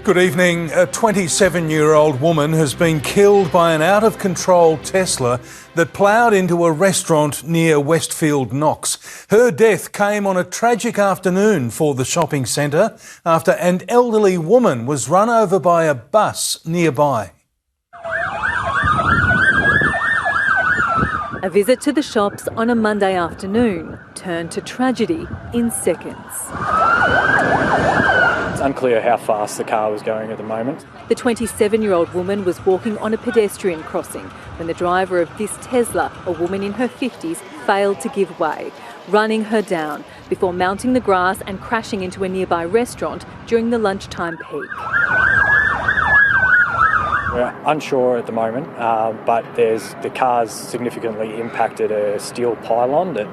Good evening. A 27-year-old woman has been killed by an out-of-control Tesla that ploughed into a restaurant near Westfield Knox. Her death came on a tragic afternoon for the shopping centre after an elderly woman was run over by a bus nearby. A visit to the shops on a Monday afternoon turned to tragedy in seconds. It's unclear how fast the car was going at the moment. The 27-year-old woman was walking on a pedestrian crossing when the driver of this Tesla, a woman in her 50s, failed to give way, running her down before mounting the grass and crashing into a nearby restaurant during the lunchtime peak. We're unsure at the moment, but the car's significantly impacted a steel pylon that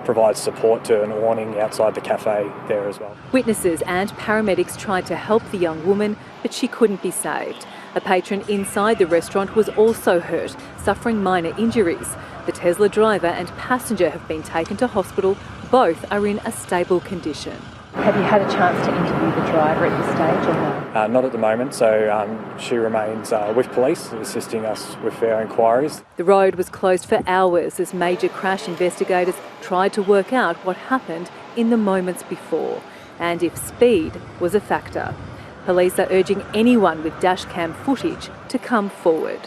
provides support to an awning outside the cafe there as well. Witnesses and paramedics tried to help the young woman, but she couldn't be saved. A patron inside the restaurant was also hurt, suffering minor injuries. The Tesla driver and passenger have been taken to hospital. Both are in a stable condition. Have you had a chance to interview the driver at this stage or no? Not at the moment, so she remains with police, assisting us with our inquiries. The road was closed for hours as major crash investigators tried to work out what happened in the moments before and if speed was a factor. Police are urging anyone with dashcam footage to come forward.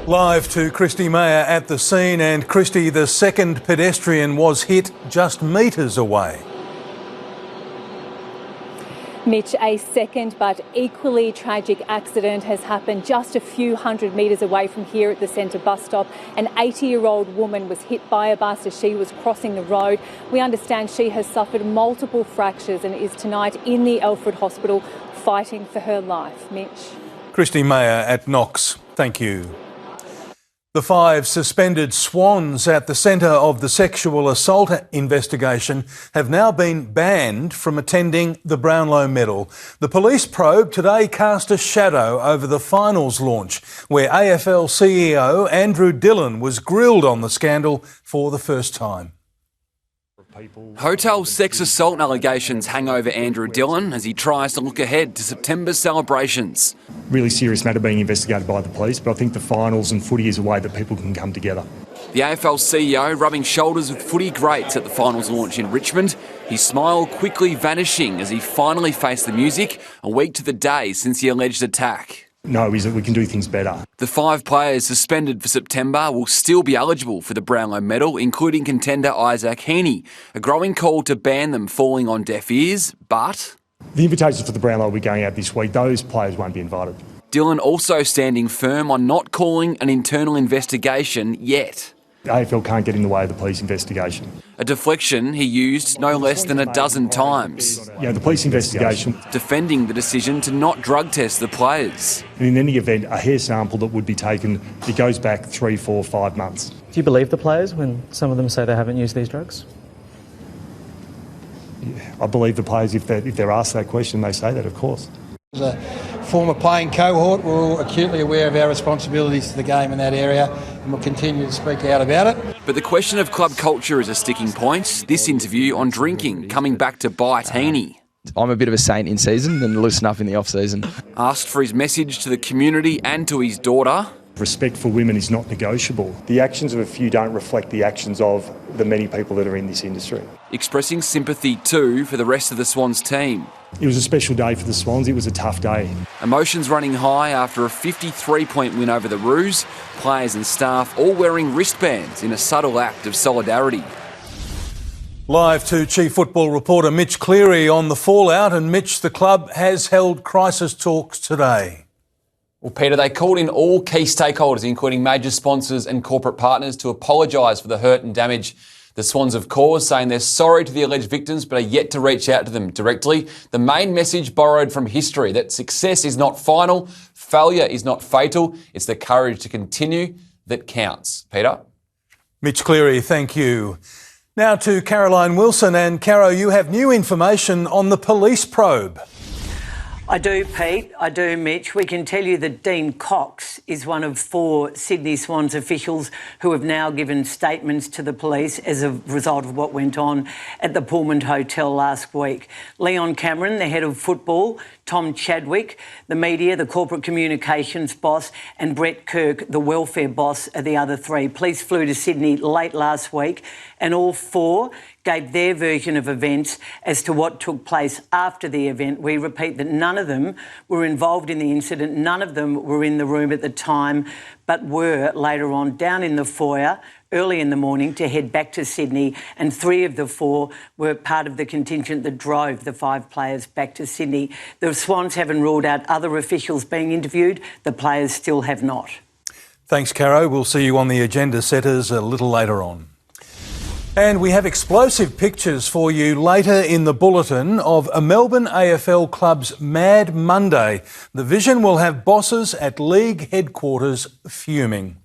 Live to Christy Mayer at the scene, and Christy, the second pedestrian was hit just metres away. Mitch, a second but equally tragic accident has happened just a few hundred metres away from here at the centre bus stop. An 80-year-old woman was hit by a bus as she was crossing the road. We understand she has suffered multiple fractures and is tonight in the Alfred Hospital fighting for her life. Mitch. Christy Mayer at Knox, thank you. The 5 suspended Swans at the centre of the sexual assault investigation have now been banned from attending the Brownlow Medal. The police probe today cast a shadow over the finals launch, where AFL CEO Andrew Dillon was grilled on the scandal for the first time. Hotel sex assault allegations hang over Andrew Dillon as he tries to look ahead to September's celebrations. Really serious matter being investigated by the police, but I think the finals and footy is a way that people can come together. The AFL CEO rubbing shoulders with footy greats at the finals launch in Richmond, his smile quickly vanishing as he finally faced the music a week to the day since the alleged attack. No, is that we can do things better. The 5 players suspended for September will still be eligible for the Brownlow Medal, including contender Isaac Heaney. A growing call to ban them falling on deaf ears, but the invitations for the Brownlow will be going out this week. Those players won't be invited. Dillon also standing firm on not calling an internal investigation yet. The AFL can't get in the way of the police investigation. A deflection he used no less than a dozen times. The police investigation. Defending the decision to not drug test the players. And in any event, a hair sample that would be taken, it goes back 3, 4, 5 months. Do you believe the players when some of them say they haven't used these drugs? Yeah, I believe the players if they're asked that question, they say that, of course. As a former playing cohort, we're all acutely aware of our responsibilities to the game in that area and we'll continue to speak out about it. But the question of club culture is a sticking point. This interview on drinking coming back to bite Heaney. I'm a bit of a saint in season and loosen up in the off-season. Asked for his message to the community and to his daughter. Respect for women is not negotiable. The actions of a few don't reflect the actions of the many people that are in this industry. Expressing sympathy too for the rest of the Swans team. It was a special day for the Swans. It was a tough day. Emotions running high after a 53-point win over the Roos. Players and staff all wearing wristbands in a subtle act of solidarity. Live to Chief Football reporter Mitch Cleary on the fallout. And Mitch, the club has held crisis talks today. Well, Peter, they called in all key stakeholders, including major sponsors and corporate partners, to apologise for the hurt and damage the Swans have caused, saying they're sorry to the alleged victims but are yet to reach out to them directly. The main message borrowed from history, that success is not final, failure is not fatal, it's the courage to continue that counts. Peter? Mitch Cleary, thank you. Now to Caroline Wilson. And Caro, you have new information on the police probe. I do, Pete. I do, Mitch. We can tell you that Dean Cox is one of 4 Sydney Swans officials who have now given statements to the police as a result of what went on at the Pullman Hotel last week. Leon Cameron, the head of football, Tom Chadwick, the media, the corporate communications boss, and Brett Kirk, the welfare boss, are the other 3. Police flew to Sydney late last week, and all 4 gave their version of events as to what took place after the event. We repeat that none of them were involved in the incident, none of them were in the room at the time, but were later on down in the foyer early in the morning to head back to Sydney, and 3 of the 4 were part of the contingent that drove the 5 players back to Sydney. The Swans haven't ruled out other officials being interviewed. The players still have not. Thanks, Caro. We'll see you on the agenda setters a little later on. And we have explosive pictures for you later in the bulletin of a Melbourne AFL club's Mad Monday. The Vision will have bosses at league headquarters fuming.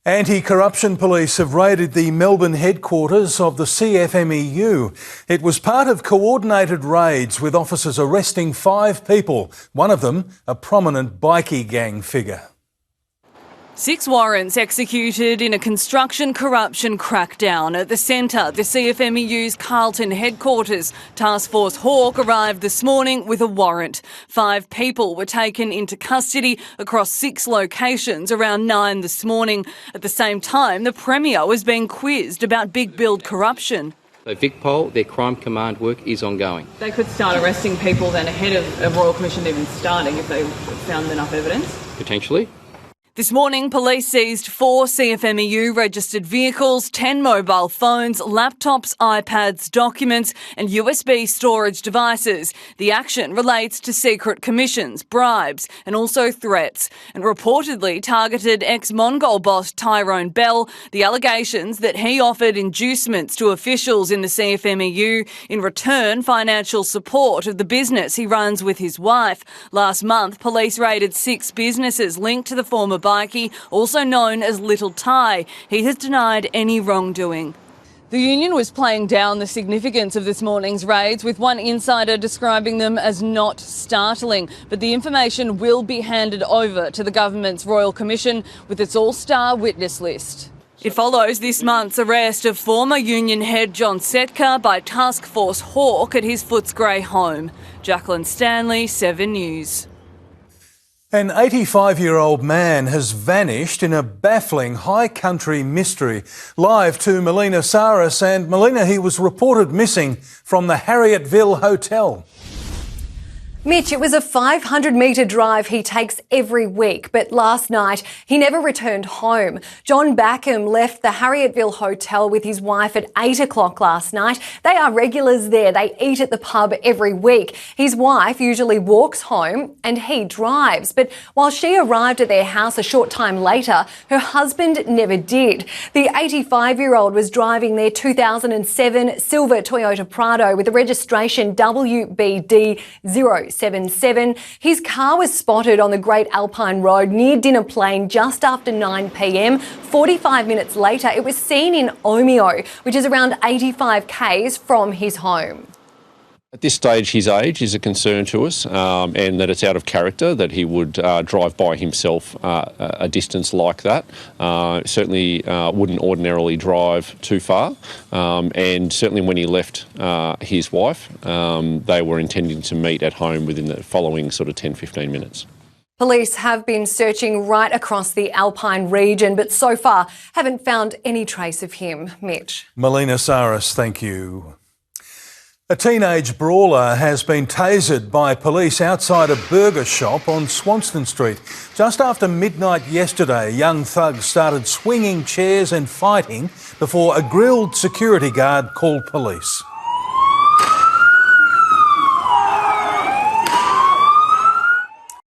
Anti-corruption police have raided the Melbourne headquarters of the CFMEU. It was part of coordinated raids with officers arresting 5 people, one of them a prominent bikie gang figure. 6 warrants executed in a construction corruption crackdown at the centre, the CFMEU's Carlton headquarters. Task Force Hawke arrived this morning with a warrant. 5 people were taken into custody across 6 locations around 9 this morning. At the same time, the Premier was being quizzed about big build corruption. So VicPol, their crime command work is ongoing. They could start arresting people then ahead of a Royal Commission even starting if they found enough evidence? Potentially. This morning, police seized 4 CFMEU registered vehicles, 10 mobile phones, laptops, iPads, documents and USB storage devices. The action relates to secret commissions, bribes and also threats, and reportedly targeted ex-Mongol boss Tyrone Bell. The allegations that he offered inducements to officials in the CFMEU in return financial support of the business he runs with his wife. Last month, police raided 6 businesses linked to the former bikie, also known as Little Ty. He has denied any wrongdoing. The union was playing down the significance of this morning's raids, with one insider describing them as not startling. But the information will be handed over to the government's Royal Commission with its all-star witness list. It follows this month's arrest of former union head John Setka by Task Force Hawke at his Footscray home. Jacqueline Stanley, 7 News. An 85-year-old man has vanished in a baffling high country mystery. Live to Melina Saris, and Melina, he was reported missing from the Harriettville Hotel. Mitch, it was a 500-metre drive he takes every week, but last night he never returned home. John Backham left the Harriettville Hotel with his wife at 8 o'clock last night. They are regulars there. They eat at the pub every week. His wife usually walks home and he drives, but while she arrived at their house a short time later, her husband never did. The 85-year-old was driving their 2007 silver Toyota Prado with the registration WBD 077. His car was spotted on the Great Alpine Road near Dinner Plain just after 9 p.m. 45 minutes later, it was seen in Omeo, which is around 85 k's from his home. At this stage, his age is a concern to us, and that it's out of character that he would drive by himself a distance like that. Certainly wouldn't ordinarily drive too far, and certainly when he left his wife, they were intending to meet at home within the following sort of 10-15 minutes. Police have been searching right across the Alpine region, but so far haven't found any trace of him. Mitch. Melina Saris, thank you. A teenage brawler has been tasered by police outside a burger shop on Swanston Street. Just after midnight yesterday, young thugs started swinging chairs and fighting before a grilled security guard called police.